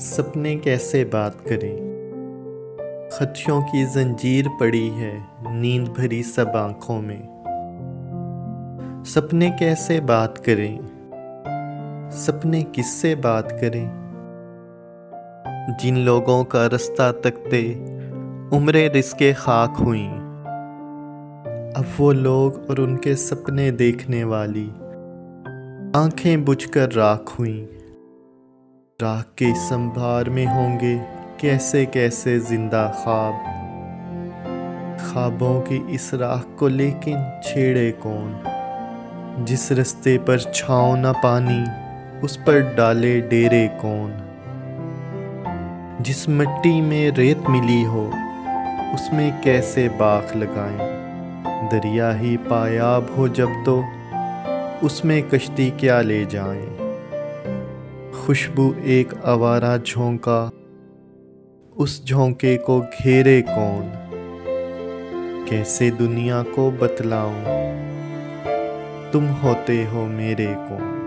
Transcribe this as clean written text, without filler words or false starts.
सपने कैसे बात करें। ख़ुशियों की जंजीर पड़ी है नींद भरी सब आँखों में। सपने कैसे बात करें, सपने किससे बात करें। जिन लोगों का रास्ता तकते उम्रें रिस्के खाक हुई, अब वो लोग और उनके सपने देखने वाली आंखें बुझकर राख हुई। राख के संभार में होंगे कैसे कैसे जिंदा ख्वाब, ख्वाबों की इस राख को लेकिन छेड़े कौन। जिस रास्ते पर छाँव न पानी उस पर डाले डेरे कौन। जिस मिट्टी में रेत मिली हो उसमें कैसे बाग लगाएं। दरिया ही पायाब हो जब तो उसमें कश्ती क्या ले जाएं। खुशबू एक आवारा झोंका उस झोंके को घेरे कौन। कैसे दुनिया को बतलाऊं तुम होते हो मेरे कौन।